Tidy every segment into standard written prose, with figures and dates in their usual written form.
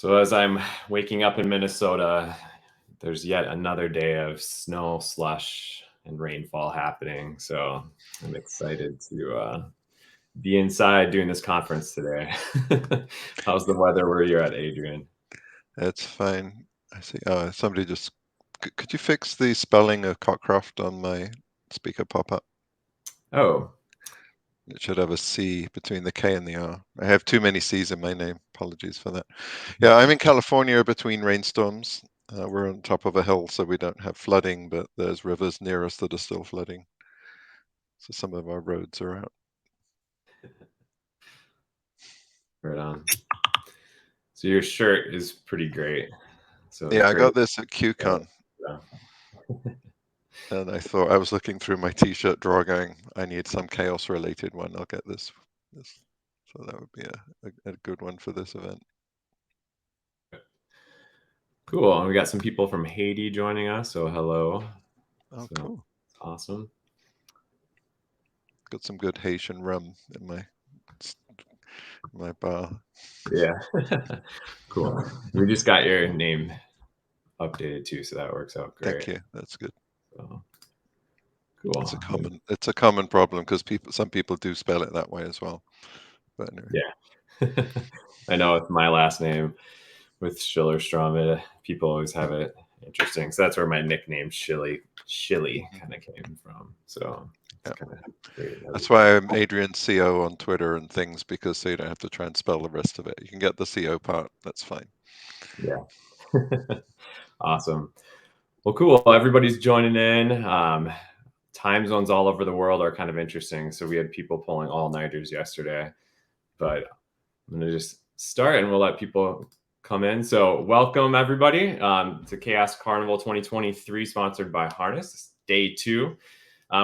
So as I'm waking up in Minnesota, there's yet another day of snow, slush, and rainfall happening. So I'm excited to be inside doing this conference today. How's the weather where you're at, Adrian? It's fine. I see. Oh, somebody just. Could you fix the spelling of Cockcroft on my speaker pop-up? Oh, It should have a C between the K and the R. I have too many C's in my name. Apologies for that. Yeah, I'm in California between rainstorms. We're on top of a hill, so we don't have flooding, but there's rivers near us that are still flooding. So some of our roads are out. right on. So your shirt is pretty great. So Yeah, I great. got this at QCon, Yeah. and I thought I was looking through my T-shirt drawer, going, I need some chaos-related one. I'll get this. So that would be a good one for this event. Cool. And we got some people from Haiti joining us. So hello. Oh, So cool. awesome. Got some good Haitian rum in my bar. Yeah. Cool. We just got your name updated too, so that works out Thank great. you. That's good. So It's cool. a common problem because some people do spell it that way as well. But anyway, Yeah. I know with my last name with Schillerstrom, people always have it interesting. So that's where my nickname Shilly mhm, kind of came from. So it's yeah. kind of great. That's why I'm Adrian CO on Twitter and things, because so you don't have to try and spell the rest of it. You can get the CO part. That's fine. Yeah. Awesome. Well, cool. Everybody's joining in. Time zones all over the world are kind of interesting. So we had people pulling all-nighters yesterday, but I'm going to just start and we'll let people come in. So welcome everybody to Chaos Carnival 2023, sponsored by Harness, day 2.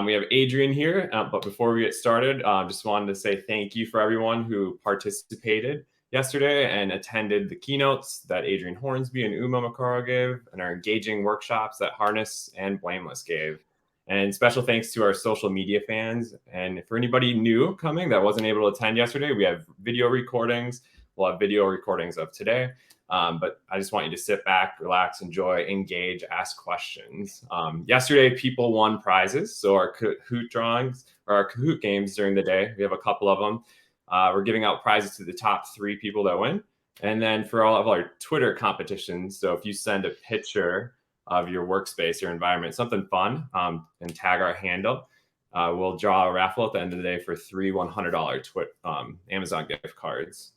We have Adrian here, but before we get started, just wanted to say thank you for everyone who participated yesterday and attended the keynotes that Adrian Hornsby and Uma Makaro gave, and our engaging workshops that Harness and Blameless gave. And special thanks to our social media fans. And for anybody new coming that wasn't able to attend yesterday, we have video recordings. We'll have video recordings of today. But I just want you to sit back, relax, enjoy, engage, ask questions. Yesterday, people won prizes. So our Kahoot drawings or our Kahoot games during the day, we have a couple of them. We're giving out prizes to the top 3 people that win. And then for all of our Twitter competitions, so if you send a picture of your workspace, your environment, something fun, and tag our handle, we'll draw a raffle at the end of the day for 3 $100 Amazon gift cards.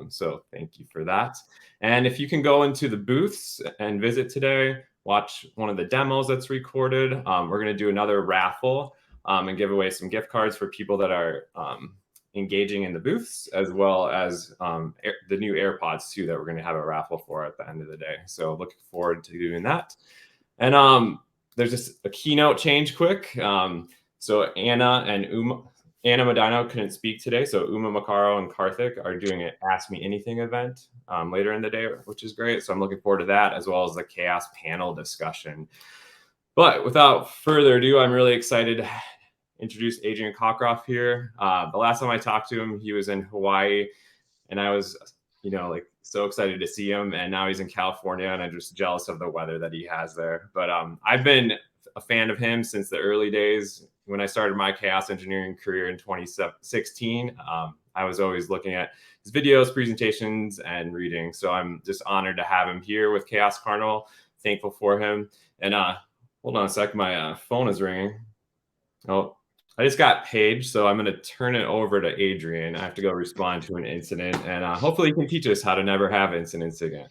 So thank you for that. And if you can go into the booths and visit today, watch one of the demos that's recorded. We're going to do another raffle and give away some gift cards for people that are engaging in the booths, as well as the new AirPods too that we're going to have a raffle for at the end of the day. So looking forward to doing that. And there's just a keynote change quick. So Anna Medino couldn't speak today, so Uma Makaro and Karthik are doing an Ask Me Anything event later in the day, which is great. So I'm looking forward to that, as well as the Chaos panel discussion. But without further ado, I'm really excited to introduce Adrian Cockcroft here. The last time I talked to him, he was in Hawaii, and I was, like so excited to see him. And now he's in California, and I'm just jealous of the weather that he has there. But I've been a fan of him since the early days when I started my chaos engineering career in 2016. I was always looking at his videos, presentations, and reading. So I'm just honored to have him here with Chaos Carnival. Thankful for him. And hold on a sec, my phone is ringing. Oh, I just got paged, so I'm going to turn it over to Adrian. I have to go respond to an incident, and hopefully he can teach us how to never have incidents again.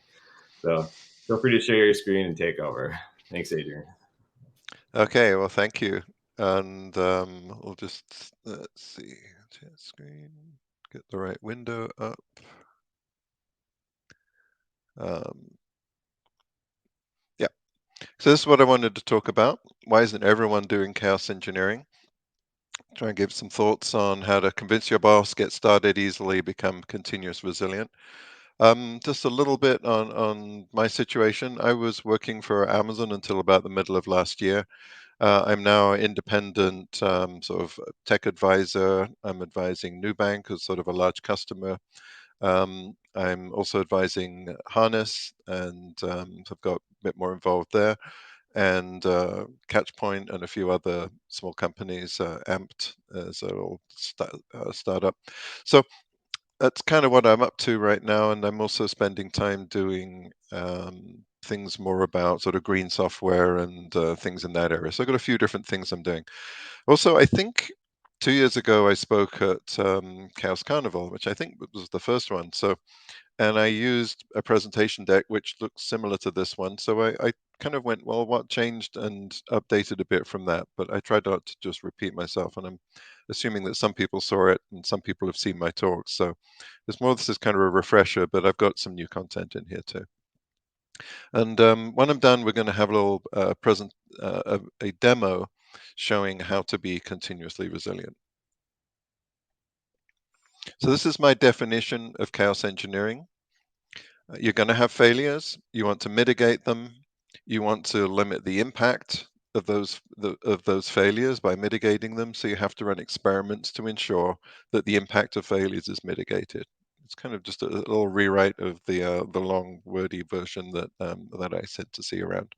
So feel free to share your screen and take over. Thanks, Adrian. Okay, well, thank you. And we'll just, let's see, share screen, get the right window up. Yeah, so this is what I wanted to talk about. Why isn't everyone doing chaos engineering? Try and give some thoughts on how to convince your boss, get started easily, become continuous resilient. Just a little bit on my situation. I was working for Amazon until about the middle of last year. I'm now an independent sort of tech advisor. I'm advising Nubank as sort of a large customer. I'm also advising Harness, and so I've got a bit more involved there, and Catchpoint and a few other small companies, Amped as a little startup. So that's kind of what I'm up to right now, and I'm also spending time doing things more about sort of green software and things in that area. So I've got a few different things I'm doing. Also, I think 2 years ago I spoke at Chaos Carnival, which I think was the first one. So, and I used a presentation deck which looks similar to this one. So I kind of went, well, what changed, and updated a bit from that. But I tried not to just repeat myself, and I'm assuming that some people saw it and some people have seen my talks. So this is kind of a refresher, but I've got some new content in here too. And when I'm done, we're going to have a little a demo showing how to be continuously resilient. So this is my definition of chaos engineering. You're going to have failures. You want to mitigate them. You want to limit the impact of those failures by mitigating them. So you have to run experiments to ensure that the impact of failures is mitigated. It's kind of just a little rewrite of the long wordy version that I said to see around.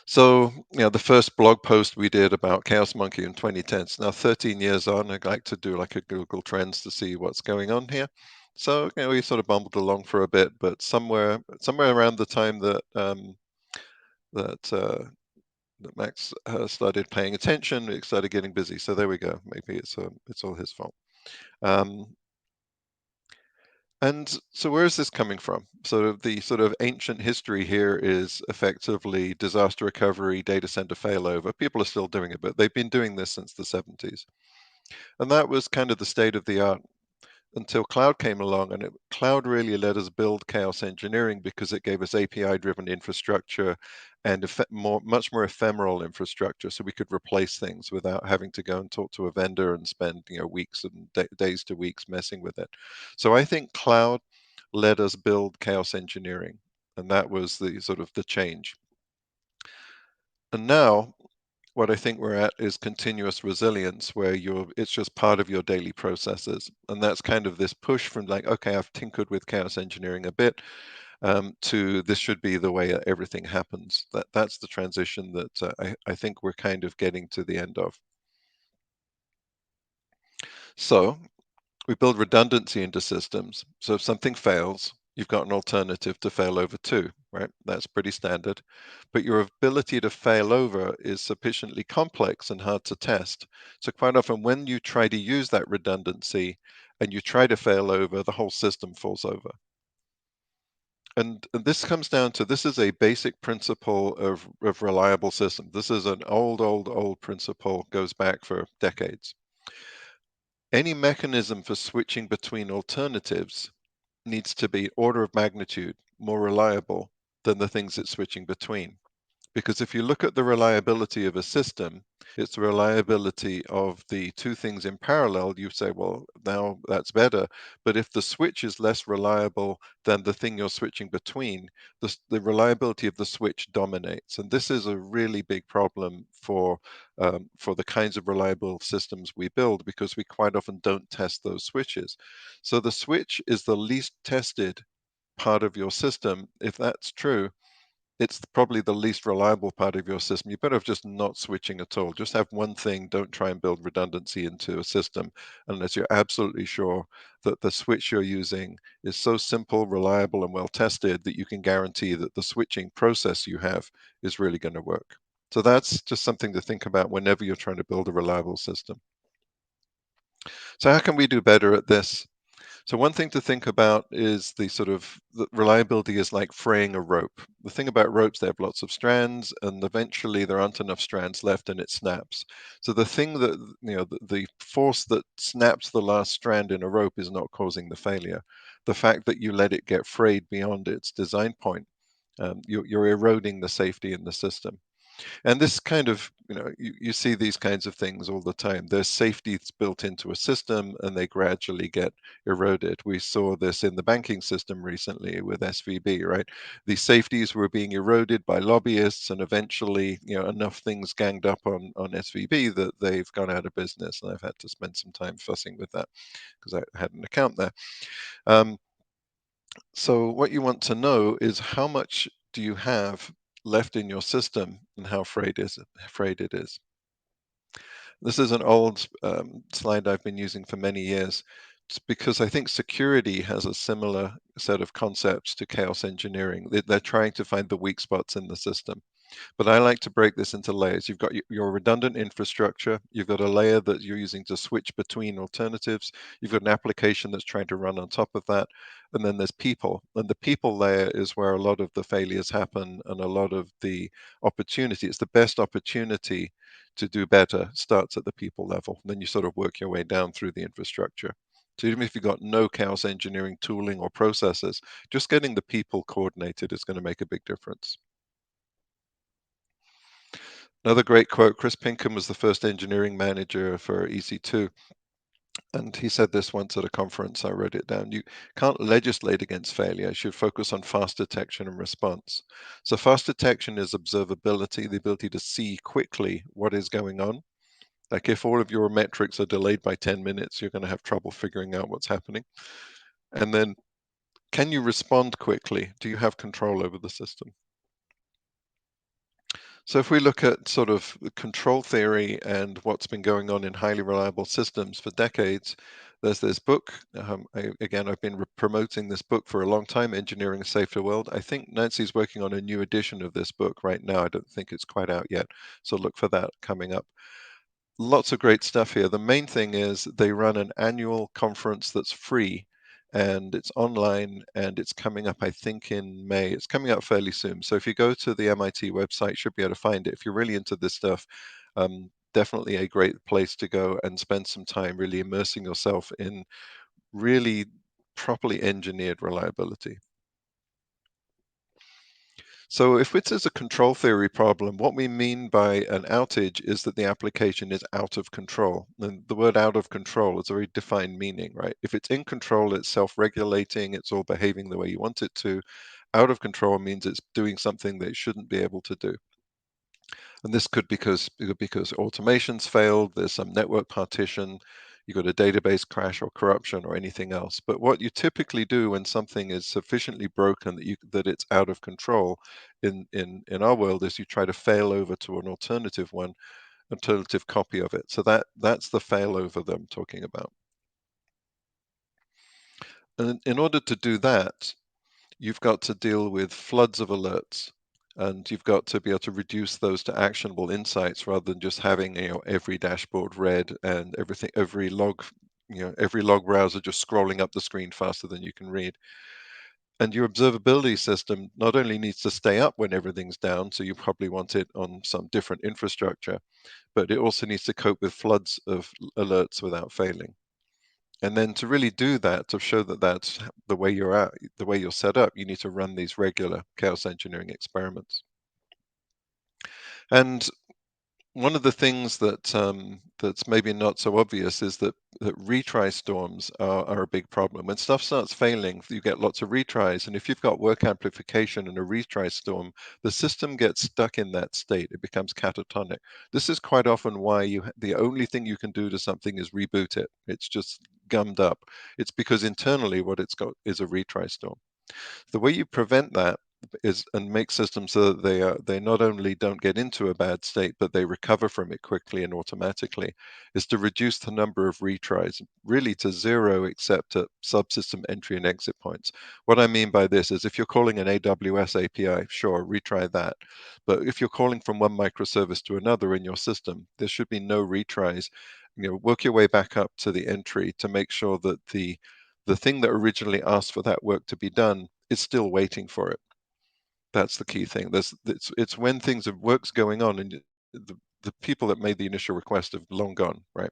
So, the first blog post we did about Chaos Monkey in 2010. So now 13 years on, I'd like to do like a Google Trends to see what's going on here. So, we sort of bumbled along for a bit, but somewhere around the time that that Max started paying attention, it started getting busy. So there we go. Maybe it's all his fault. And so where is this coming from? So the sort of ancient history here is effectively disaster recovery, data center failover. People are still doing it, but they've been doing this since the 70s. And that was kind of the state of the art until cloud came along, and cloud really let us build chaos engineering because it gave us API-driven infrastructure and much more ephemeral infrastructure, so we could replace things without having to go and talk to a vendor and spend weeks and days to weeks messing with it. So I think cloud let us build chaos engineering, and that was the sort of the change. And now what I think we're at is continuous resilience, where it's just part of your daily processes. And that's kind of this push from like, okay, I've tinkered with chaos engineering a bit, to this should be the way everything happens. That's the transition that I think we're kind of getting to the end of. So we build redundancy into systems. So if something fails, you've got an alternative to fail over to, right? That's pretty standard. But your ability to fail over is sufficiently complex and hard to test. So quite often when you try to use that redundancy and you try to fail over, the whole system falls over. And this comes down to, this is a basic principle of reliable systems. This is an old principle, goes back for decades. Any mechanism for switching between alternatives needs to be order of magnitude more reliable than the things it's switching between. Because if you look at the reliability of a system, it's the reliability of the two things in parallel. You say, well, now that's better. But if the switch is less reliable than the thing you're switching between, the reliability of the switch dominates. And this is a really big problem for the kinds of reliable systems we build, because we quite often don't test those switches. So the switch is the least tested part of your system. If that's true, it's probably the least reliable part of your system. You better have just not switching at all. Just have one thing. Don't try and build redundancy into a system unless you're absolutely sure that the switch you're using is so simple, reliable, and well tested that you can guarantee that the switching process you have is really going to work. So that's just something to think about whenever you're trying to build a reliable system. So how can we do better at this? So one thing to think about is the reliability is like fraying a rope. The thing about ropes, they have lots of strands, and eventually there aren't enough strands left and it snaps. So the thing that, the force that snaps the last strand in a rope is not causing the failure. The fact that you let it get frayed beyond its design point, you're eroding the safety in the system. And this kind of, you see these kinds of things all the time. There's safety that's built into a system and they gradually get eroded. We saw this in the banking system recently with SVB, right? The safeties were being eroded by lobbyists, and eventually, enough things ganged up on SVB that they've gone out of business. And I've had to spend some time fussing with that because I had an account there. Um, so what you want to know is how much do you have left in your system and how afraid it is. This is an old slide I've been using for many years. It's because I think security has a similar set of concepts to chaos engineering. They're trying to find the weak spots in the system. But I like to break this into layers. You've got your redundant infrastructure. You've got a layer that you're using to switch between alternatives. You've got an application that's trying to run on top of that. And then there's people. And the people layer is where a lot of the failures happen and a lot of the opportunity. It's the best opportunity to do better starts at the people level. Then you sort of work your way down through the infrastructure. So even if you've got no chaos engineering tooling or processes, just getting the people coordinated is going to make a big difference. Another great quote, Chris Pinkham was the first engineering manager for EC2, and he said this once at a conference. I wrote it down. You can't legislate against failure. You should focus on fast detection and response. So fast detection is observability, the ability to see quickly what is going on. Like if all of your metrics are delayed by 10 minutes, you're going to have trouble figuring out what's happening. And then can you respond quickly? Do you have control over the system? So if we look at sort of the control theory and what's been going on in highly reliable systems for decades, there's this book. I've been promoting this book for a long time, Engineering a Safer World. I think Nancy's working on a new edition of this book right now. I don't think it's quite out yet, so look for that coming up. Lots of great stuff here. The main thing is they run an annual conference that's free and it's online and it's coming up, I think, in May. It's coming up fairly soon. So if you go to the MIT website, you should be able to find it. If you're really into this stuff, definitely a great place to go and spend some time really immersing yourself in really properly engineered reliability. So if it is a control theory problem, what we mean by an outage is that the application is out of control. And the word out of control is a very defined meaning, right? If it's in control, it's self-regulating, it's all behaving the way you want it to. Out of control means it's doing something that it shouldn't be able to do. And this could because automation's failed, there's some network partition, you got a database crash or corruption or anything else. But what you typically do when something is sufficiently broken that it's out of control in our world is you try to fail over to an alternative copy of it. So that's the failover that I'm talking about. And in order to do that, you've got to deal with floods of alerts, and you've got to be able to reduce those to actionable insights rather than just having every dashboard read and every log browser just scrolling up the screen faster than you can read. And your observability system not only needs to stay up when everything's down, so you probably want it on some different infrastructure, but it also needs to cope with floods of alerts without failing. And then to really do that, to show that that's the way you're set up, you need to run these regular chaos engineering experiments. And one of the things that's maybe not so obvious is that retry storms are a big problem. When stuff starts failing, you get lots of retries, and if you've got work amplification and a retry storm, the system gets stuck in that state. It becomes catatonic. This is quite often why the only thing you can do to something is reboot it. It's just gummed up. It's because internally what it's got is a retry storm. The way you prevent that is and make systems so that they not only don't get into a bad state, but they recover from it quickly and automatically, is to reduce the number of retries really to zero except at subsystem entry and exit points. What I mean by this is if you're calling an AWS API, sure, retry that. But if you're calling from one microservice to another in your system, there should be no retries. Work your way back up to the entry to make sure that the thing that originally asked for that work to be done is still waiting for it. That's the key thing. It's when work's going on and the people that made the initial request have long gone, right?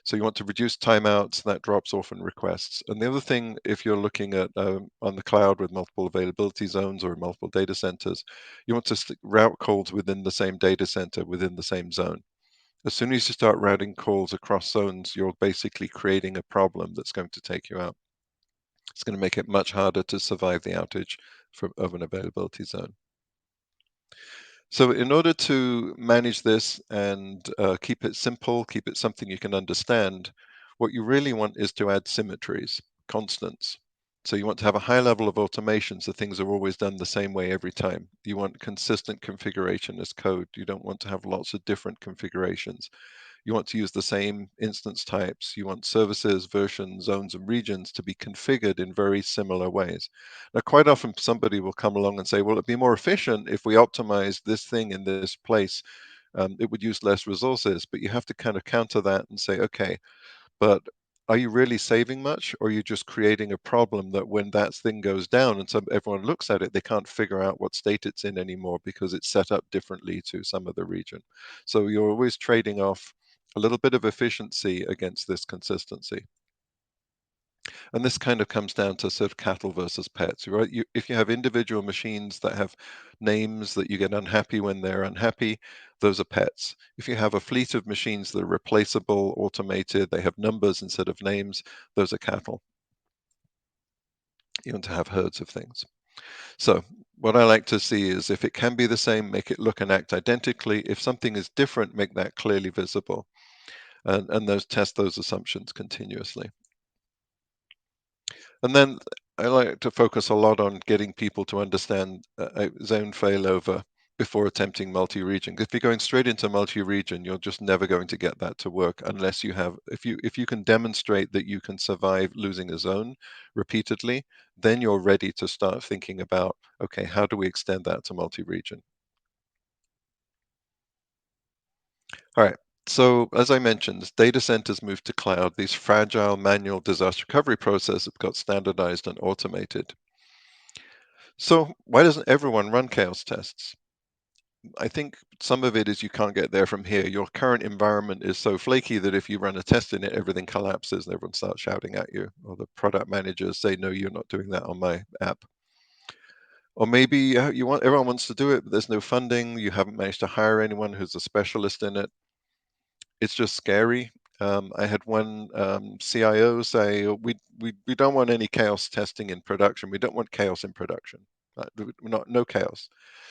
So you want to reduce timeouts, that drops orphan requests. And the other thing, if you're looking at on the cloud with multiple availability zones or multiple data centers, you want to route calls within the same data center, within the same zone. As soon as you start routing calls across zones, you're basically creating a problem that's going to take you out. It's going to make it much harder to survive the outage of an availability zone. So in order to manage this and keep it simple, keep it something you can understand, what you really want is to add symmetries, constants. So you want to have a high level of automation so things are always done the same way every time. You want consistent configuration as code. You don't want to have lots of different configurations. You want to use the same instance types. You want services, versions, zones, and regions to be configured in very similar ways. Now, quite often somebody will come along and say, well, it'd be more efficient if we optimize this thing in this place. It would use less resources, but you have to kind of counter that and say, okay, but are you really saving much, or are you just creating a problem that when that thing goes down and everyone looks at it, they can't figure out what state it's in anymore because it's set up differently to some other region? So you're always trading off a little bit of efficiency against this consistency. And this kind of comes down to sort of cattle versus pets, right? If you have individual machines that have names that you get unhappy when they're unhappy, those are pets. If you have a fleet of machines that are replaceable, automated, they have numbers instead of names, those are cattle. You want to have herds of things. So what I like to see is if it can be the same, make it look and act identically. If something is different, make that clearly visible. And those test those assumptions continuously. And then I like to focus a lot on getting people to understand a zone failover before attempting multi-region. If you're going straight into multi-region, you're just never going to get that to work unless you have, if you can demonstrate that you can survive losing a zone repeatedly, then you're ready to start thinking about, okay, how do we extend that to multi-region? All right. So as I mentioned, as data centers move to cloud, these fragile manual disaster recovery processes have got standardized and automated. So why doesn't everyone run chaos tests? I think some of it is you can't get there from here. Your current environment is so flaky that if you run a test in it, everything collapses and everyone starts shouting at you. Or the product managers say, no, you're not doing that on my app. Or maybe everyone wants to do it, but there's no funding. You haven't managed to hire anyone who's a specialist in it. It's just scary. I had one CIO say, we don't want any chaos testing in production. We don't want chaos in production. No chaos.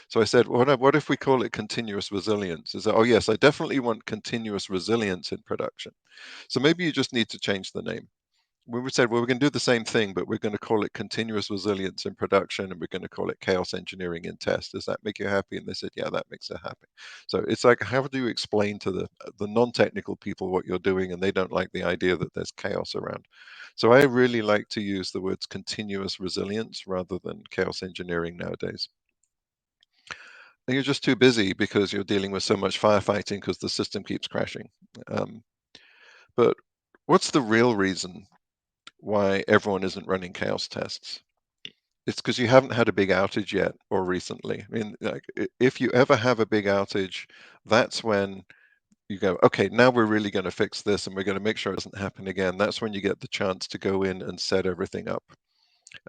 So I said, what if we call it continuous resilience? He said, oh yes, I definitely want continuous resilience in production. So maybe you just need to change the name. We said, well, we're going to do the same thing, but we're going to call it continuous resilience in production, and we're going to call it chaos engineering in test. Does that make you happy? And they said, yeah, that makes it happy. So it's like, how do you explain to the non-technical people what you're doing, and they don't like the idea that there's chaos around? So I really like to use the words continuous resilience rather than chaos engineering nowadays. And you're just too busy because you're dealing with so much firefighting because the system keeps crashing. Um, but what's the real reason why everyone isn't running chaos tests? It's because you haven't had a big outage yet or recently. I mean, like, if you ever have a big outage, that's when you go, okay, now we're really going to fix this and we're going to make sure it doesn't happen again. That's when you get the chance to go in and set everything up.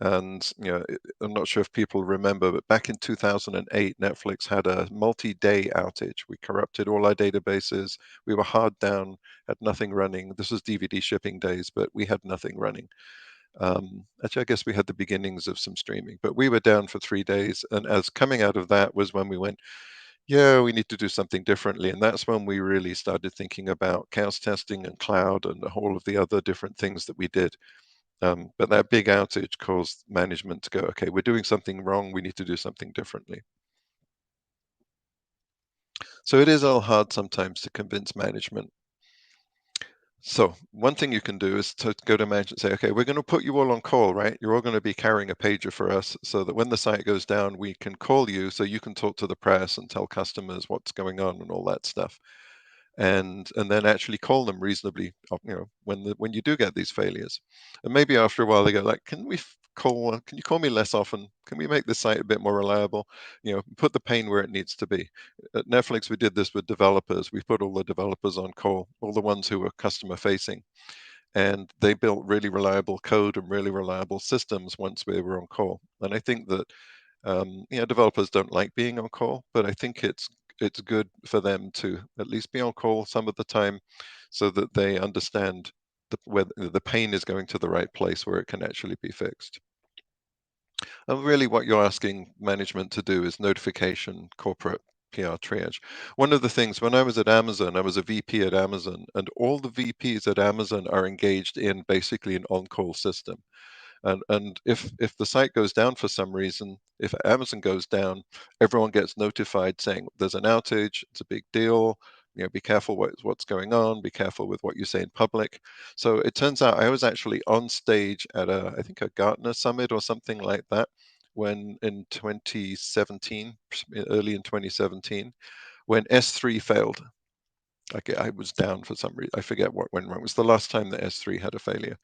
And I'm not sure if people remember, but back in 2008, Netflix had a multi-day outage. We corrupted all our databases. We were hard down, had nothing running. This was DVD shipping days, but we had nothing running. Actually, I guess we had the beginnings of some streaming, but we were down for 3 days. And as coming out of that was when we went, yeah, we need to do something differently. And that's when we really started thinking about chaos testing and cloud and the whole of the other different things that we did. But that big outage caused management to go, okay, we're doing something wrong. We need to do something differently. So it is all hard sometimes to convince management. So one thing you can do is to go to management and say, okay, we're going to put you all on call, right? You're all going to be carrying a pager for us so that when the site goes down, we can call you so you can talk to the press and tell customers what's going on and all that stuff. And then actually call them reasonably, when you do get these failures. And maybe after a while they go like, can you call me less often? Can we make this site a bit more reliable? Put the pain where it needs to be. At Netflix, we did this with developers. We put all the developers on call, all the ones who were customer facing, and they built really reliable code and really reliable systems once we were on call. And I think that developers don't like being on call, but I think it's good for them to at least be on call some of the time, so that they understand whether the pain is going to the right place where it can actually be fixed. And really, what you're asking management to do is notification, corporate PR triage. One of the things, when I was at Amazon, I was a VP at Amazon, and all the VPs at Amazon are engaged in basically an on-call system. And if the site goes down for some reason, if Amazon goes down, everyone gets notified saying there's an outage, it's a big deal. Be careful what's going on, be careful with what you say in public. So it turns out I was actually on stage at I think a Gartner summit or something like that, when in 2017, early in 2017, when S3 failed. Like, I was down for some reason. I forget when it was the last time that S3 had a failure.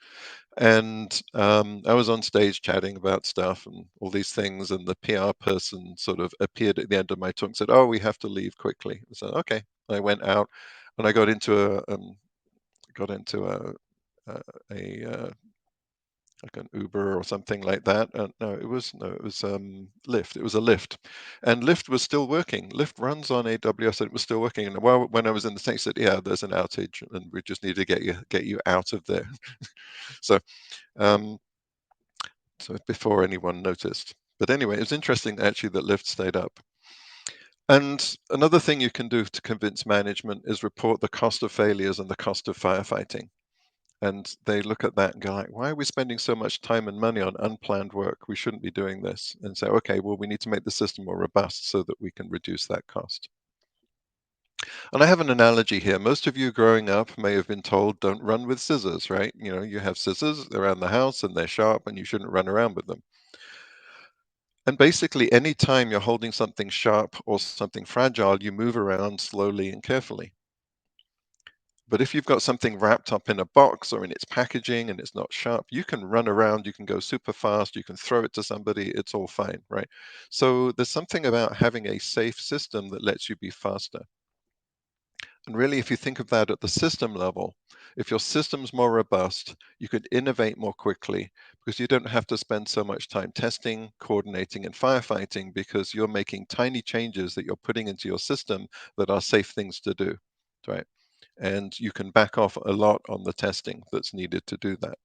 And I was on stage chatting about stuff and all these things, and the PR person sort of appeared at the end of my talk and said, "Oh, we have to leave quickly." I said, "Okay." I went out, and I got into a, a like an Uber or something like that. No, it was Lyft. It was a Lyft, and Lyft was still working. Lyft runs on AWS, and it was still working. And when I was in the States, I said, "Yeah, there's an outage, and we just need to get you out of there." So. Um, So before anyone noticed. But anyway, it was interesting actually that Lyft stayed up. And another thing you can do to convince management is report the cost of failures and the cost of firefighting. And they look at that and go like, why are we spending so much time and money on unplanned work? We shouldn't be doing this. And say, okay, well, we need to make the system more robust so that we can reduce that cost. And I have an analogy here. Most of you growing up may have been told, don't run with scissors, right? You have scissors around the house and they're sharp and you shouldn't run around with them. And basically, any time you're holding something sharp or something fragile, you move around slowly and carefully. But if you've got something wrapped up in a box or in its packaging and it's not sharp, you can run around, you can go super fast, you can throw it to somebody, it's all fine, right? So there's something about having a safe system that lets you be faster. And really, if you think of that at the system level, if your system's more robust, you could innovate more quickly because you don't have to spend so much time testing, coordinating, and firefighting, because you're making tiny changes that you're putting into your system that are safe things to do, right? And you can back off a lot on the testing that's needed to do that.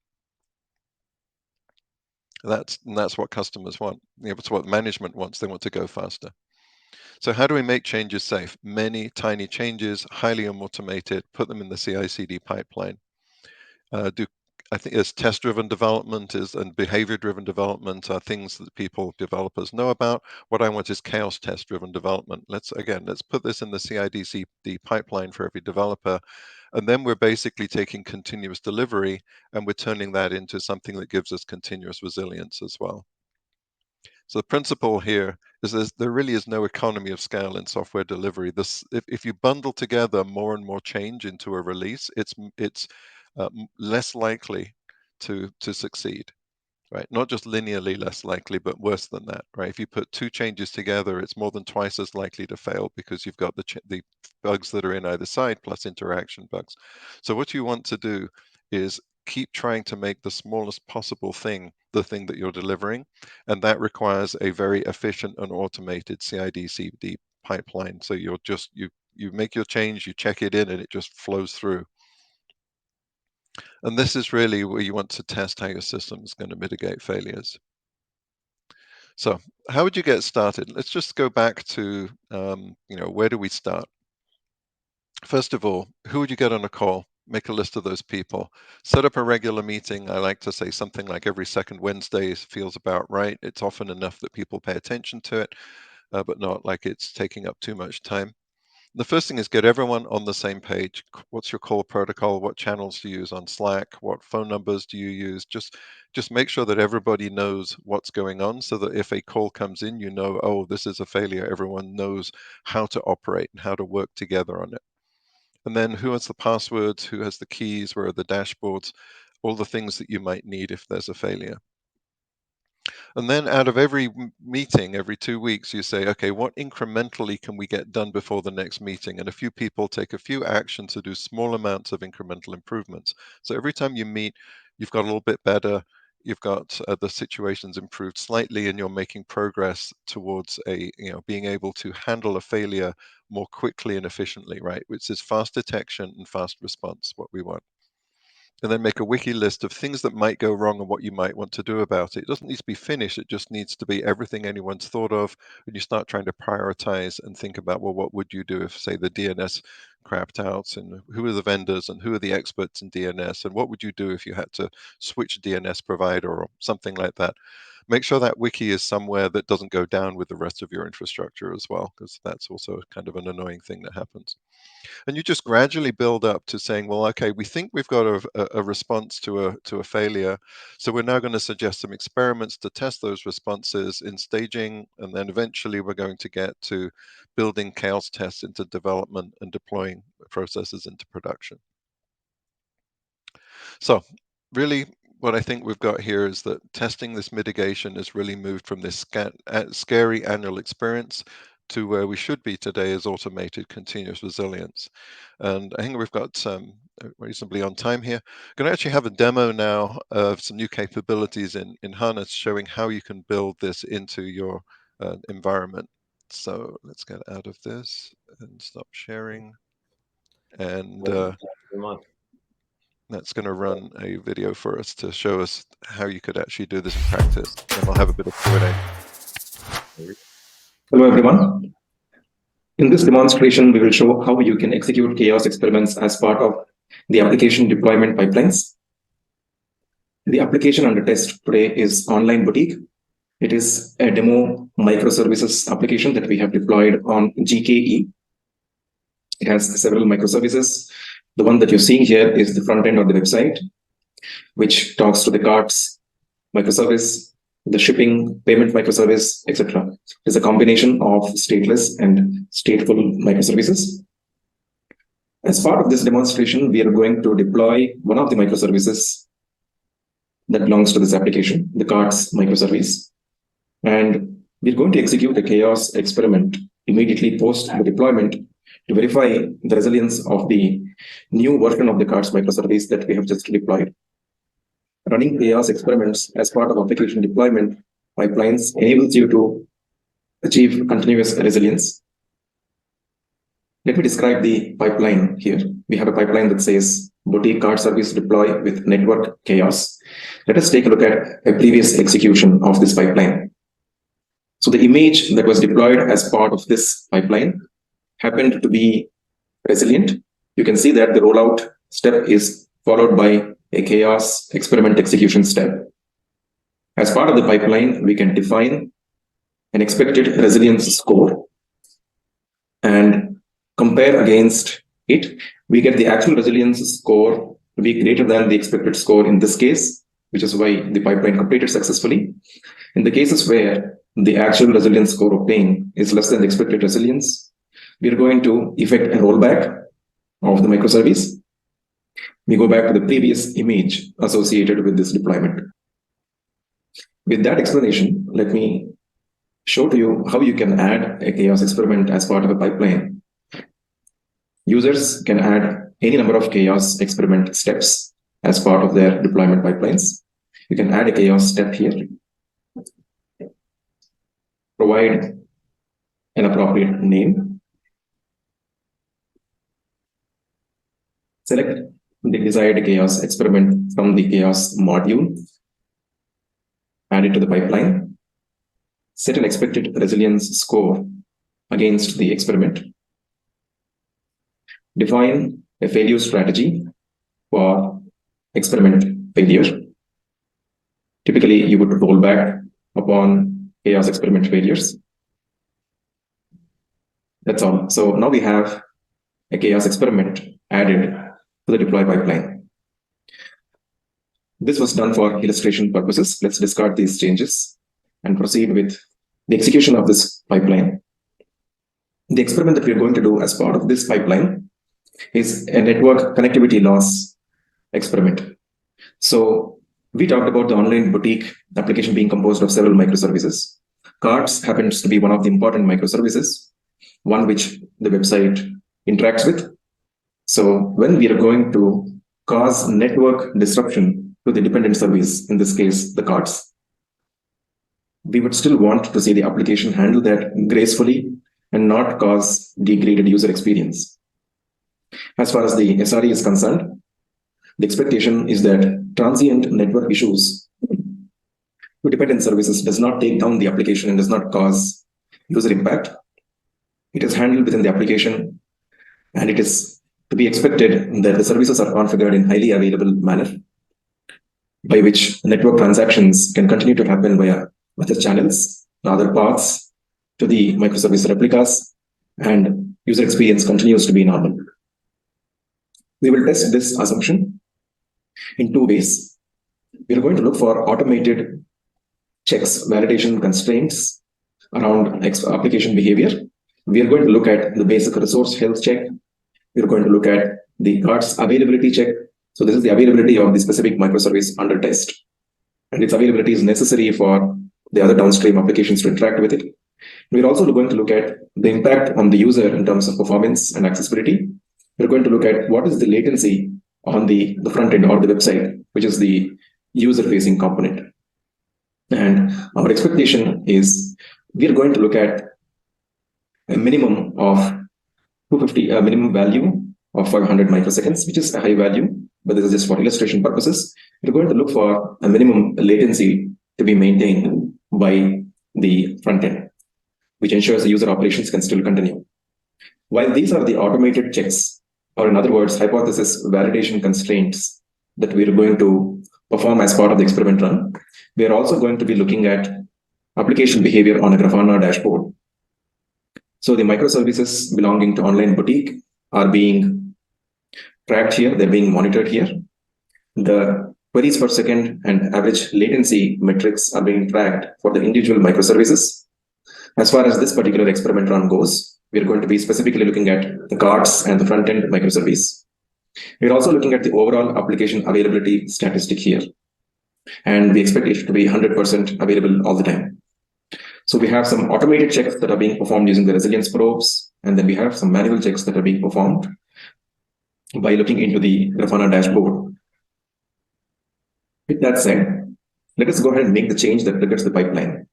That's what customers want. It's what management wants. They want to go faster. So how do we make changes safe? Many tiny changes, highly automated, put them in the CI/CD pipeline. Do I think as test-driven development is and behavior-driven development are things that developers know about. What I want is chaos test-driven development. Let's put this in the CI/CD pipeline for every developer, and then we're basically taking continuous delivery and we're turning that into something that gives us continuous resilience as well. So the principle here is there really is no economy of scale in software delivery. If you bundle together more and more change into a release, it's less likely to succeed, right? Not just linearly less likely, but worse than that, right? If you put two changes together, it's more than twice as likely to fail because you've got the bugs that are in either side plus interaction bugs. So what you want to do is keep trying to make the smallest possible thing the thing that you're delivering, and that requires a very efficient and automated CI/CD pipeline. So you make your change, you check it in, and it just flows through. And this is really where you want to test how your system is going to mitigate failures. So how would you get started? Let's just go back to, where do we start? First of all, who would you get on a call? Make a list of those people. Set up a regular meeting. I like to say something like every second Wednesday feels about right. It's often enough that people pay attention to it, but not like it's taking up too much time. The first thing is get everyone on the same page. What's your call protocol? What channels do you use on Slack? What phone numbers do you use? Just make sure that everybody knows what's going on, so that if a call comes in, oh, this is a failure. Everyone knows how to operate and how to work together on it. And then who has the passwords? Who has the keys? Where are the dashboards? All the things that you might need if there's a failure. And then out of every meeting, every 2 weeks, you say, okay, what incrementally can we get done before the next meeting? And a few people take a few actions to do small amounts of incremental improvements. So every time you meet, you've got a little bit better, you've got the situation's improved slightly, and you're making progress towards being able to handle a failure more quickly and efficiently, right? Which is fast detection and fast response, what we want. And then make a wiki list of things that might go wrong and what you might want to do about it. It doesn't need to be finished. It just needs to be everything anyone's thought of. And you start trying to prioritize and think about, well, what would you do if, say, the DNS crapped out, and who are the vendors and who are the experts in DNS, and what would you do if you had to switch DNS provider or something like that. Make sure that wiki is somewhere that doesn't go down with the rest of your infrastructure as well, because that's also kind of an annoying thing that happens. And you just gradually build up to saying, well, okay, we think we've got a response to a failure. So we're now going to suggest some experiments to test those responses in staging. And then eventually we're going to get to building chaos tests into development and deploying processes into production. So really, what I think we've got here is that testing this mitigation has really moved from this scary annual experience to where we should be today is automated continuous resilience. And I think we've got reasonably on time here. Going to actually have a demo now of some new capabilities in Harness showing how you can build this into your environment. So let's get out of this and stop sharing. And that's going to run a video for us to show us how you could actually do this in practice. Then we'll have a bit of Q&A. Hello, everyone. In this demonstration, we will show how you can execute chaos experiments as part of the application deployment pipelines. The application under test today is Online Boutique. It is a demo microservices application that we have deployed on GKE. It has several microservices. The one that you're seeing here is the front end of the website, which talks to the carts microservice, the shipping payment microservice, etc. It's a combination of stateless and stateful microservices. As part of this demonstration, we are going to deploy one of the microservices that belongs to this application, the carts microservice. And we're going to execute a chaos experiment immediately post the deployment to verify the resilience of the new version of the carts microservice that we have just deployed. Running chaos experiments as part of application deployment pipelines enables you to achieve continuous resilience. Let me describe the pipeline here. We have a pipeline that says Boutique cart service deploy with network chaos. Let us take a look at a previous execution of this pipeline. So the image that was deployed as part of this pipeline happened to be resilient. You can see that the rollout step is followed by a chaos experiment execution step. As part of the pipeline, we can define an expected resilience score and compare against it. We get the actual resilience score to be greater than the expected score in this case, which is why the pipeline completed successfully. In the cases where the actual resilience score obtained is less than the expected resilience, we are going to effect a rollback of the microservice. We go back to the previous image associated with this deployment. With that explanation, let me show to you how you can add a chaos experiment as part of a pipeline. Users can add any number of chaos experiment steps as part of their deployment pipelines. You can add a chaos step here. Provide an appropriate name. Select the desired chaos experiment from the chaos module. Add it to the pipeline. Set an expected resilience score against the experiment. Define a failure strategy for experiment failure. Typically, you would roll back upon chaos experiment failures. That's all. So now we have a chaos experiment added to the deploy pipeline. This was done for illustration purposes. Let's discard these changes and proceed with the execution of this pipeline. The experiment that we're going to do as part of this pipeline is a network connectivity loss experiment. So We talked about the online boutique application being composed of several microservices. Cards happens to be one of the important microservices, one which the website interacts with. So when we are going to cause network disruption to the dependent service, in this case, the cards, we would still want to see the application handle that gracefully and not cause degraded user experience. As far as the SRE is concerned, the expectation is that transient network issues to dependent services does not take down the application and does not cause user impact. It is handled within the application, and it is to be expected that the services are configured in highly available manner, by which network transactions can continue to happen via other channels, other paths to the microservice replicas, and user experience continues to be normal. We will test this assumption in two ways. We are going to look for automated checks, validation constraints around application behavior. We are going to look at the basic resource health check. We are going to look at the cards availability check. So this is the availability of the specific microservice under test. And its availability is necessary for the other downstream applications to interact with it. We're also going to look at the impact on the user in terms of performance and accessibility. We're going to look at what is the latency on the front end or the website, which is the user-facing component. And our expectation is we're going to look at a minimum of 250, a minimum value of 500 microseconds, which is a high value, but this is just for illustration purposes. We're going to look for a minimum latency to be maintained by the front end, which ensures the user operations can still continue. While these are the automated checks, or in other words, hypothesis validation constraints that we're going to perform as part of the experiment run, we are also going to be looking at application behavior on a Grafana dashboard. So the microservices belonging to online boutique are being tracked here, they're being monitored here. The queries per second and average latency metrics are being tracked for the individual microservices. As far as this particular experiment run goes, we're going to be specifically looking at the cards and the front-end microservice. We're also looking at the overall application availability statistic here. And we expect it to be 100% available all the time. So we have some automated checks that are being performed using the resilience probes, and then we have some manual checks that are being performed by looking into the Grafana dashboard. With that said, let us go ahead and make the change that triggers the pipeline.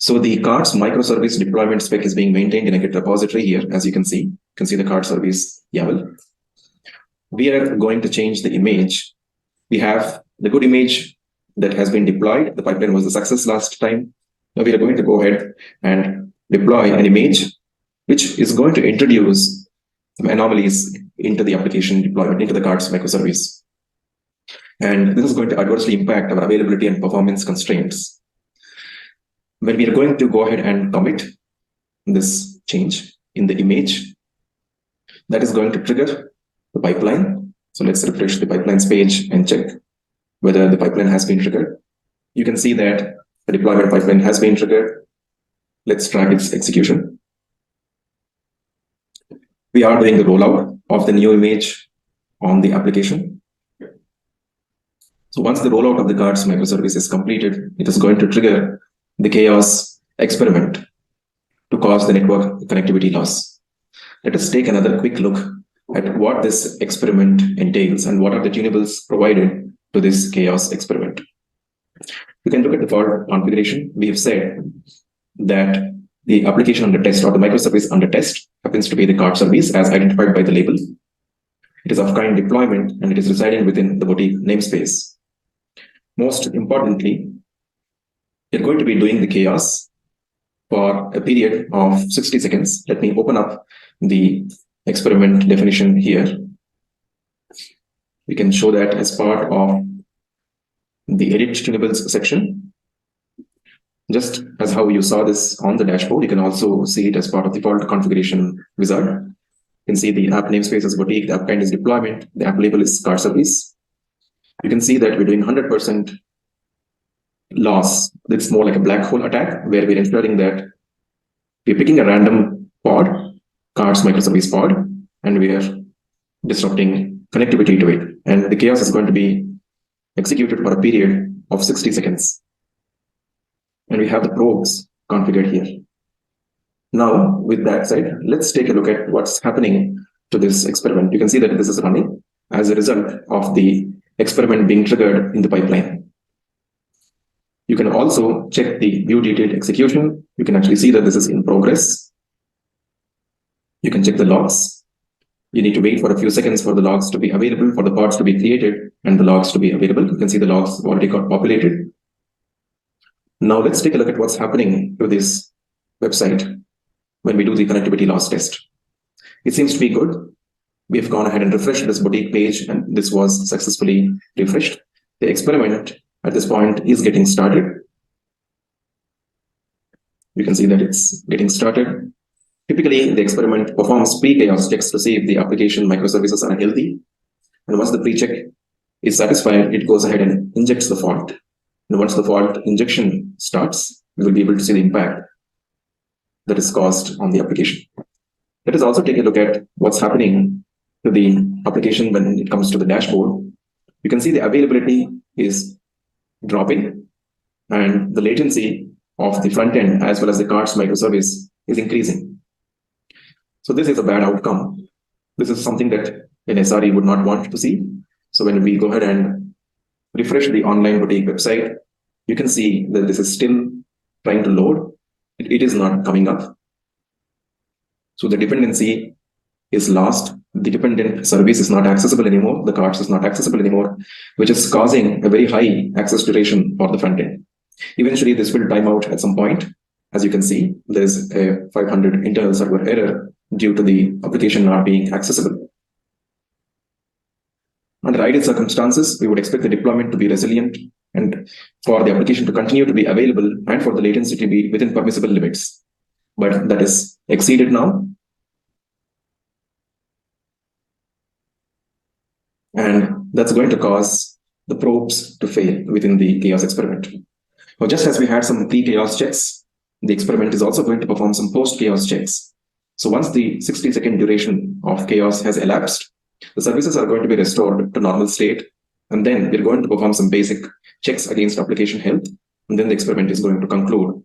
So the cards microservice deployment spec is being maintained in a Git repository here, as you can see. You can see the card service YAML. We are going to change the image. We have the good image that has been deployed. The pipeline was a success last time. Now we are going to go ahead and deploy an image which is going to introduce some anomalies into the application deployment, into the cards microservice. And this is going to adversely impact our availability and performance constraints. When we are going to go ahead and commit this change in the image, that is going to trigger the pipeline. So let's refresh the pipelines page and check whether the pipeline has been triggered. You can see that the deployment pipeline has been triggered. Let's track its execution. We are doing the rollout of the new image on the application. So once the rollout of the cards microservice is completed, it is going to trigger the chaos experiment to cause the network connectivity loss. Let us take another quick look at what this experiment entails and what are the tunables provided to this chaos experiment. You can look at the default configuration. We have said that the application under test or the microservice under test happens to be the card service as identified by the label. It is of kind deployment and it is residing within the boutique namespace. Most importantly, you're going to be doing the chaos for a period of 60 seconds. Let me open up the experiment definition here. We can show that as part of the edit tunables section. Just as how you saw this on the dashboard, you can also see it as part of the default configuration wizard. You can see the app namespace is boutique, the app kind is deployment, the app label is card service. You can see that we're doing 100% loss. It's more like a black hole attack where we're ensuring that we're picking a random pod, cards microservice pod, and we are disrupting connectivity to it. And the chaos is going to be executed for a period of 60 seconds. And we have the probes configured here. Now, with that said, let's take a look at what's happening to this experiment. You can see that this is running as a result of the experiment being triggered in the pipeline. You can also check the view detailed execution. You can actually see that this is in progress. You can check the logs. You need to wait for a few seconds for the logs to be available, for the pods to be created, and the logs to be available. You can see the logs already got populated. Now let's take a look at what's happening to this website when we do the connectivity loss test. It seems to be good. We have gone ahead and refreshed this boutique page, and this was successfully refreshed. The experiment at this point is getting started. You can see that it's getting started. Typically, the experiment performs pre-chaos checks to see if the application microservices are healthy. And once the pre-check is satisfied, it goes ahead and injects the fault. And once the fault injection starts, we will be able to see the impact that is caused on the application. Let us also take a look at what's happening to the application when it comes to the dashboard. You can see the availability is dropping, and the latency of the front end as well as the cards microservice is increasing. So this is a bad outcome. This is something that an SRE would not want to see. So when we go ahead and refresh the online boutique website, you can see that this is still trying to load. It is not coming up. So the dependency is lost. The dependent service is not accessible anymore. The cards is not accessible anymore, which is causing a very high access duration for the front end. Eventually, this will time out at some point. As you can see, there is a 500 internal server error due to the application not being accessible. Under ideal circumstances, we would expect the deployment to be resilient and for the application to continue to be available and for the latency to be within permissible limits. But that is exceeded now. And that's going to cause the probes to fail within the chaos experiment. Now, just as we had some pre-chaos checks, the experiment is also going to perform some post-chaos checks. So once the 60-second duration of chaos has elapsed, the services are going to be restored to normal state. And then we're going to perform some basic checks against application health. And then the experiment is going to conclude.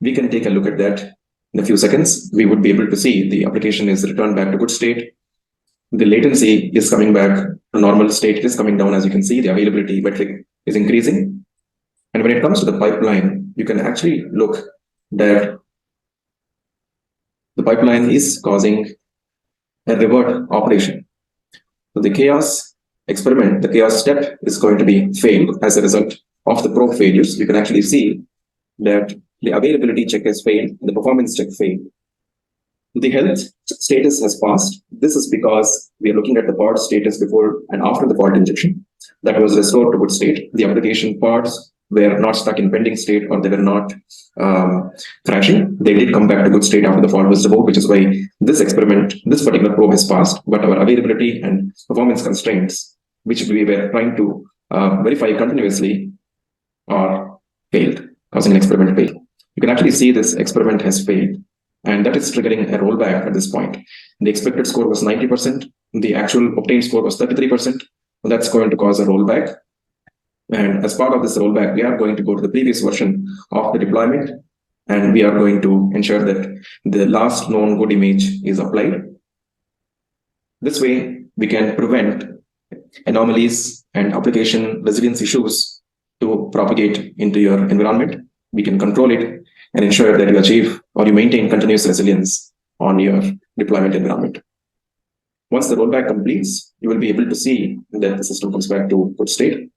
We can take a look at that in a few seconds. We would be able to see the application is returned back to good state. The latency is coming back to normal state. It is coming down, as you can see. The availability metric is increasing. And when it comes to the pipeline, you can actually look that the pipeline is causing a revert operation. So the chaos experiment, the chaos step is going to be failed as a result of the probe failures. You can actually see that the availability check has failed, and the performance check failed. The health status has passed. This is because we are looking at the pod status before and after the pod injection. That was restored to good state. The application pods were not stuck in pending state, or they were not crashing. They did come back to good state after the fault was removed, which is why this experiment, this particular probe has passed, but our availability and performance constraints, which we were trying to verify continuously, are failed, causing an experiment fail. You can actually see this experiment has failed, and that is triggering a rollback at this point. The expected score was 90%. The actual obtained score was 33%. So that's going to cause a rollback. And as part of this rollback, we are going to go to the previous version of the deployment, and we are going to ensure that the last known good image is applied. This way, we can prevent anomalies and application resilience issues to propagate into your environment. We can control it and ensure that you achieve or you maintain continuous resilience on your deployment environment. Once the rollback completes, you will be able to see that the system comes back to good state.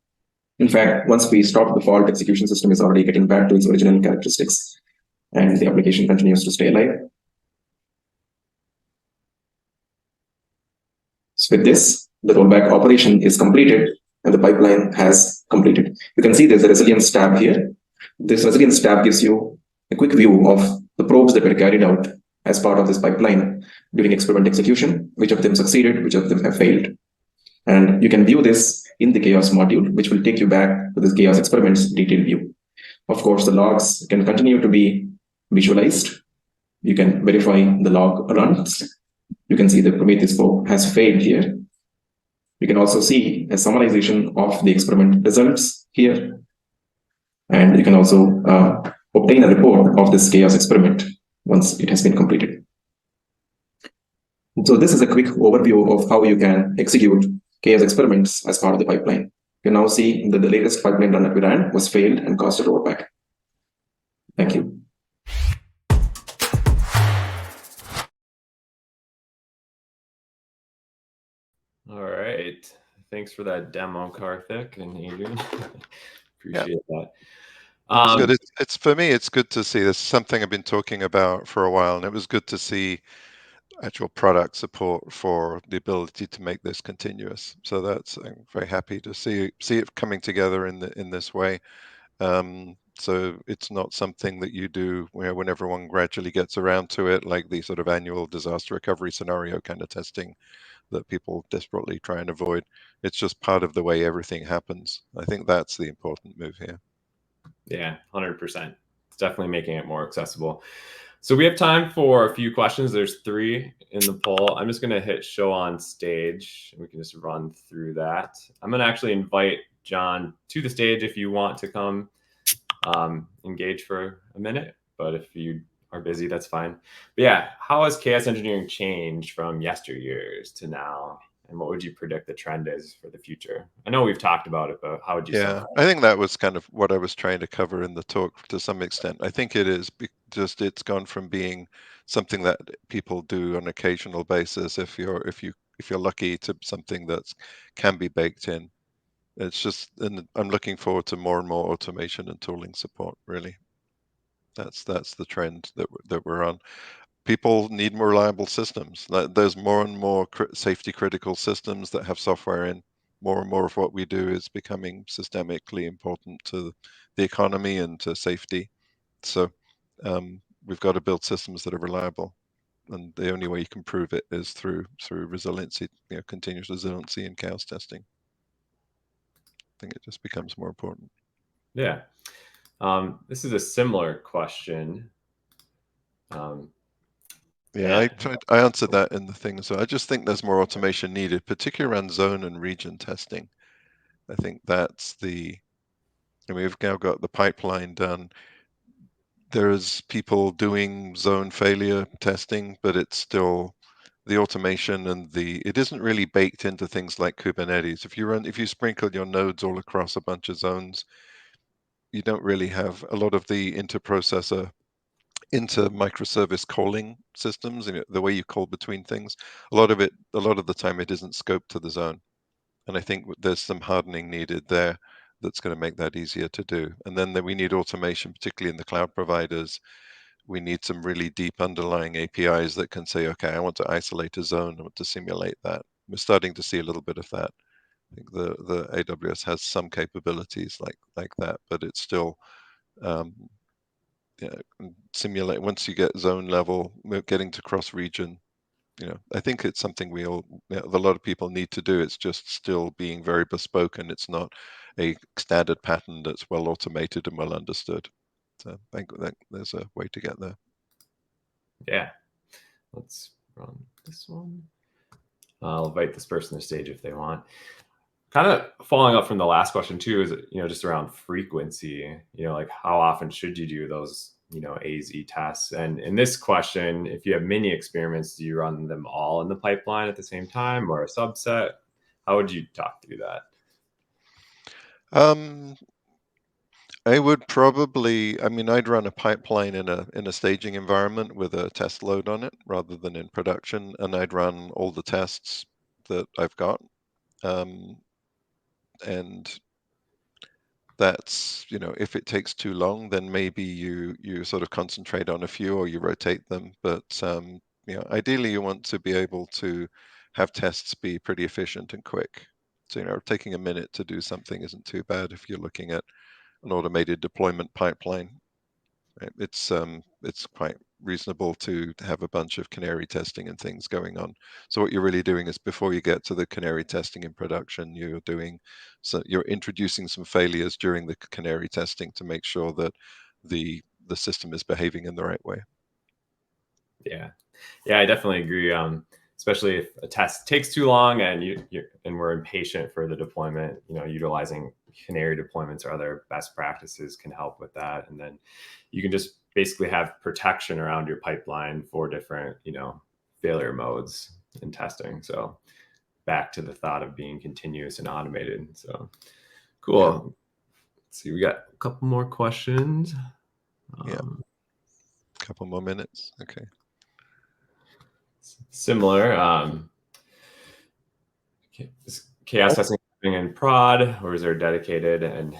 In fact, once we stop the fault, execution system is already getting back to its original characteristics, and the application continues to stay alive. So with this, the rollback operation is completed and the pipeline has completed. You can see there's a resilience tab here. This resilience tab gives you a quick view of the probes that were carried out as part of this pipeline during experiment execution, which of them succeeded, which of them have failed. And you can view this in the chaos module, which will take you back to this chaos experiments detailed view. Of course, the logs can continue to be visualized. You can verify the log runs. You can see the Prometheus probe has failed here. You can also see a summarization of the experiment results here. And you can also obtain a report of this chaos experiment once it has been completed. So this is a quick overview of how you can execute chaos experiments as part of the pipeline. You now see that the latest pipeline run that we ran was failed and caused a rollback. Thank you. All right. Thanks for that demo, Karthik and Adrian. Appreciate that. It's good. It's for me, it's good to see. This is something I've been talking about for a while, and it was good to see actual product support for the ability to make this continuous. So I'm very happy to see it coming together in this way. So it's not something that you do when everyone gradually gets around to it, like the sort of annual disaster recovery scenario kind of testing that people desperately try and avoid. It's just part of the way everything happens. I think that's the important move here. Yeah, 100%. It's definitely making it more accessible. So we have time for a few questions. There's 3 in the poll. I'm just going to hit show on stage. We can just run through that. I'm going to actually invite John to the stage if you want to come engage for a minute. But if you are busy, that's fine. But yeah, how has chaos engineering changed from yesteryears to now? And what would you predict the trend is for the future? I know we've talked about it, but how would you Yeah, I think that was kind of what I was trying to cover in the talk to some extent. I think it is just it's gone from being something that people do on an occasional basis, if you're lucky, to something that can be baked in. It's just, and I'm looking forward to more and more automation and tooling support. Really, that's the trend that we're on. People need more reliable systems. There's more and more safety critical systems that have software in. More and more of what we do is becoming systemically important to the economy and to safety. So we've got to build systems that are reliable, and the only way you can prove it is through resiliency, continuous resiliency and chaos testing. I think it just becomes more important. Yeah. This is a similar question. Yeah, I answered that in the thing. So I just think there's more automation needed, particularly around zone and region testing. I think that's and we've now got the pipeline done. There's people doing zone failure testing, but it's still the automation and it isn't really baked into things like Kubernetes. If you sprinkle your nodes all across a bunch of zones, you don't really have a lot of the interprocessor into microservice calling systems, the way you call between things. A lot of the time it isn't scoped to the zone. And I think there's some hardening needed there that's going to make that easier to do. And then we need automation, particularly in the cloud providers. We need some really deep underlying APIs that can say, okay, I want to isolate a zone, I want to simulate that. We're starting to see a little bit of that. I think the AWS has some capabilities like that, but it's still simulate. Once you get zone level, getting to cross region, I think it's something a lot of people need to do. It's just still being very bespoke, and it's not a standard pattern that's well automated and well understood. So I think that there's a way to get there. Yeah, let's run this one. I'll invite this person to the stage if they want. Kind of following up from the last question too is, just around frequency, like how often should you do those, AZ tests? And in this question, if you have many experiments, do you run them all in the pipeline at the same time or a subset? How would you talk through that? I would probably, I'd run a pipeline in a staging environment with a test load on it rather than in production, and I'd run all the tests that I've got. And that's, if it takes too long, then maybe you sort of concentrate on a few or you rotate them. But ideally you want to be able to have tests be pretty efficient and quick. So taking a minute to do something isn't too bad if you're looking at an automated deployment pipeline. Right? It's quite reasonable to have a bunch of canary testing and things going on. So what you're really doing is, before you get to the canary testing in production, you're introducing some failures during the canary testing to make sure that the system is behaving in the right way. Yeah, I definitely agree. especially if a test takes too long and we're impatient for the deployment, utilizing canary deployments or other best practices can help with that. And then you can just basically have protection around your pipeline for different, failure modes in testing. So back to the thought of being continuous and automated. So cool. Yeah. Let's see, we got a couple more questions. Yeah. A couple more minutes. Okay. Similar. Is chaos testing in prod, or is there dedicated? And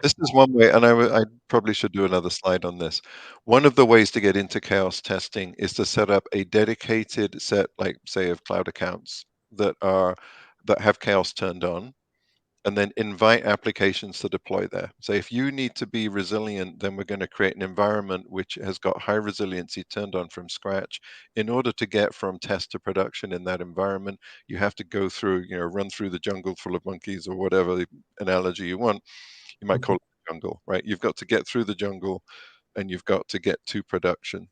this is one way, and I probably should do another slide on this. One of the ways to get into chaos testing is to set up a dedicated set, like say, of cloud accounts that have chaos turned on, and then invite applications to deploy there. So if you need to be resilient, then we're going to create an environment which has got high resiliency turned on from scratch. In order to get from test to production in that environment, you have to go through, run through the jungle full of monkeys, or whatever the analogy you want. You might call it the jungle, right? You've got to get through the jungle and you've got to get to production.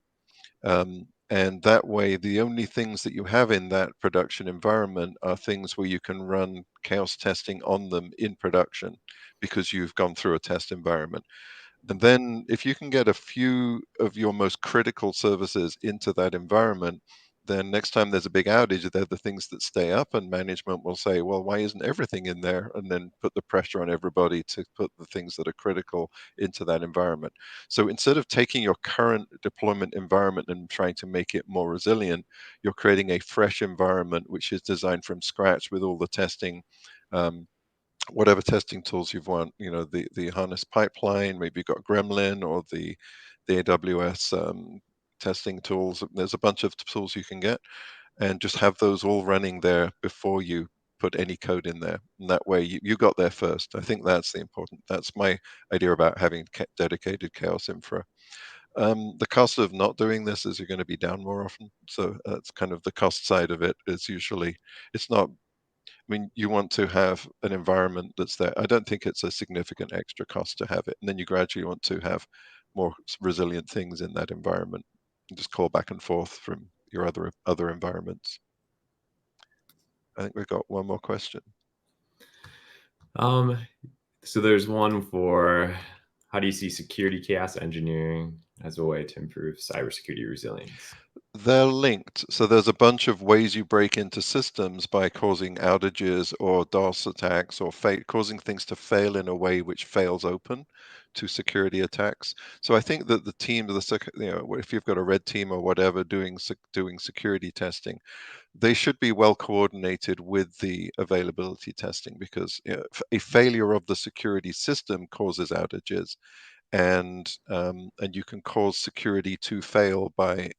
And that way, the only things that you have in that production environment are things where you can run chaos testing on them in production because you've gone through a test environment. And then if you can get a few of your most critical services into that environment, then next time there's a big outage, they're the things that stay up, and management will say, well, why isn't everything in there? And then put the pressure on everybody to put the things that are critical into that environment. So instead of taking your current deployment environment and trying to make it more resilient, you're creating a fresh environment which is designed from scratch with all the testing, whatever testing tools you've want, the harness pipeline, maybe you've got Gremlin or the AWS testing tools. There's a bunch of tools you can get, and just have those all running there before you put any code in there. And that way you got there first. I think that's that's my idea about having dedicated chaos infra. The cost of not doing this is you're going to be down more often. So that's kind of the cost side of it. Is usually, it's not, I mean, you want to have an environment that's there. I don't think it's a significant extra cost to have it. And then you gradually want to have more resilient things in that environment and just call back and forth from your other environments. I think we've got one more question. So there's one for, how do you see security chaos engineering as a way to improve cybersecurity resilience? They're linked. So there's a bunch of ways you break into systems by causing outages or DOS attacks, or causing things to fail in a way which fails open to security attacks. So I think that the team, if you've got a red team or whatever doing security testing, they should be well coordinated with the availability testing, because a failure of the security system causes outages, and you can cause security to fail by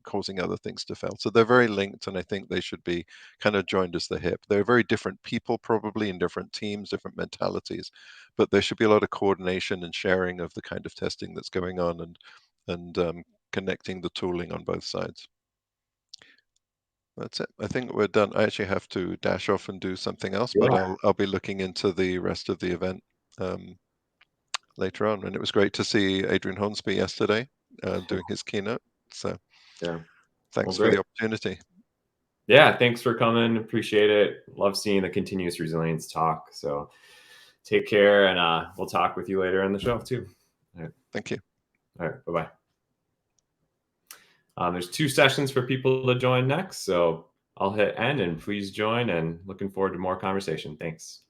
causing other things to fail. So they're very linked, and I think they should be kind of joined as the hip. They're very different people, probably in different teams, different mentalities, but there should be a lot of coordination and sharing of the kind of testing that's going on, and connecting the tooling on both sides. That's it. I think we're done. I actually have to dash off and do something else, but I'll be looking into the rest of the event later on. And it was great to see Adrian Hornsby yesterday doing his keynote. So yeah, thanks for the opportunity. Yeah, thanks for coming. Appreciate it. Love seeing the continuous resilience talk. So take care, and we'll talk with you later in the show too. All right. Thank you. All right, bye-bye. There's 2 sessions for people to join next, so I'll hit end, and please join, and looking forward to more conversation. Thanks.